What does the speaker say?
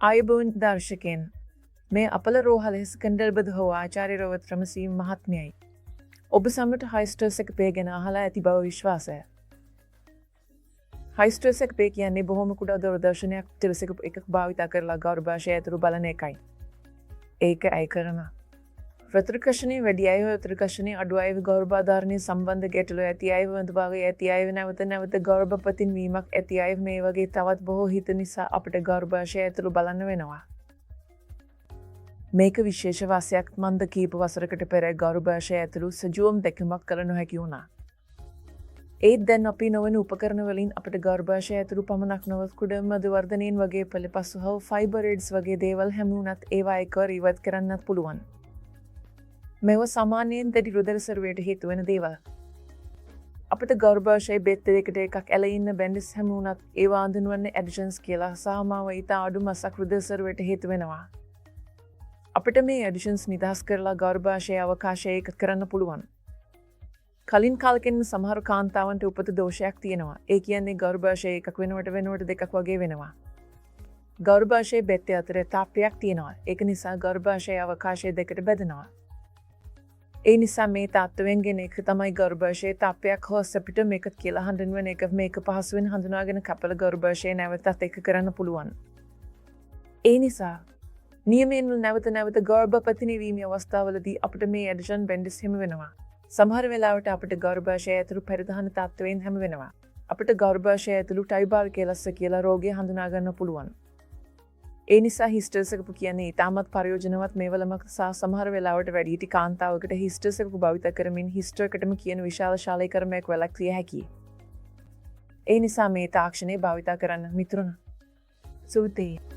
ආයුබෝවන් දර්ශකයන් මේ අපල රෝහල ස්කන්ඩල්බද හෝ ආචාර්ය රවත් ක්‍රමසීම් මහත්මයයි. ඔබ සමට හයිස්ටර්ස් එක පේ ගැන අහලා ඇති බව විශ්වාසය. හයිස්ටර්ස් එක පේ කියන්නේ බොහොම කුඩා දූරදර්ශනයක් තිරසක එකක් භාවිතා කරලා ගෞරභාෂය ඇතුළු බලන එකයි. ඒක ඇයි කරන. ප්‍රතිකර්ශනය වැඩි අයව ත්‍රිකර්ශනය අඩු අයව ගෞරභාධාරණය සම්බන්ධ ගැටලු ඇති අයව වඳවාගේ ඇති අයව නැවත ගෞරභපතින් වීමක් ඇති අයව මේ වගේ තවත් බොහෝ හිත නිසා අපට ගෞරභාෂය ඇතුළු බලන්න වෙනවා. මේක විශේෂ වාසයක් මන්ද කීප වසරකට පෙර ගෞරභාෂය ඇතුළු සජුවම් දැකීමක් කළ නොහැකි වුණා. ඒත් දැන් අපි නොවන උපකරණ වලින් අපට ගෞරභාෂය ඇතුළු පමණක් නොව කුඩ මද වර්ධනයෙන් වගේ පෙළපසු හව ෆයිබරෙඩ්ස් වගේ දේවල් හැමුණත් ඒවා එකවර ඉවත් කරන්නත් පුළුවන්. මෙව සාමාන්‍යයෙන් දැඩි රුධරසරුවයට හේතු වෙන දේවල්. අපිට ගෞරභාෂයේ බෙත් දෙකට එකක් ඇල ඉන්න බැන්ඩිස් හැමුණත් ඒවා අඳුන්වන්නේ ඇඩිෂන්ස් කියලා සාමාව ඉතා අඩු මසක් රුධරසරුවයට හේතු වෙනවා. අපිට මේ ඇඩිෂන්ස් නිදහස් කරලා ගෞරභාෂයේ අවකාශය එකතු කරන්න පුළුවන්. කලින් කාලෙකින් සමහර කාන්තාවන්ට උපත දෝෂයක් තියෙනවා. ඒ කියන්නේ ගෞරභාෂයේ එකක් වෙනුවට දෙකක් වගේ වෙනවා. ගෞරභාෂයේ බෙත් අතර තාප්පයක් තියෙනවා. ඒක නිසා ගෞරභාෂයේ අවකාශය දෙකට බෙදෙනවා. ඒ නිසා මේ තාත්ත්වයෙන් ගෙන එක තමයි ගෞරභාෂයේ තාප්පයක් හෝ සැපිට මේක කියලා හඳුන්වන එක මේක පහසුවෙන් හඳුනාගෙන කපල ගෞරභාෂයේ නැවතත් එක කරන්න පුළුවන්. ඒ නිසා නියමයෙන් නැවත ගෞරභපතිනි වීමේ අවස්ථාවලදී අපිට මේ ඇඩිෂන් බෙන්ඩිස් හිමි වෙනවා. සමහර වෙලාවට අපිට ගෞරභාෂය ඇතුළු පරිධාන තත්ත්වයෙන් හැම වෙනවා. අපිට ගෞරභාෂය ඇතුළු ටයිබාර් කෙලස්ස කියලා රෝගය හඳුනා ගන්න පුළුවන්. ඒ නිසා හිස්ටර්ස් එකපු කියන්නේ ඉතාමත් ප්‍රයෝජනවත් මේවලමක් සමහර වෙලාවට වැඩිහිටි කාන්තාවකට හිස්ටර්ස් එකපු භාවිත කරමින් හිස්ටර්කටම කියන විශාල ශාලීකරණයක් වැළැක්විය හැකියි. ඒ නිසා මේ තාක්ෂණය භාවිත කරන්න මිතුරුන්. සුවතේ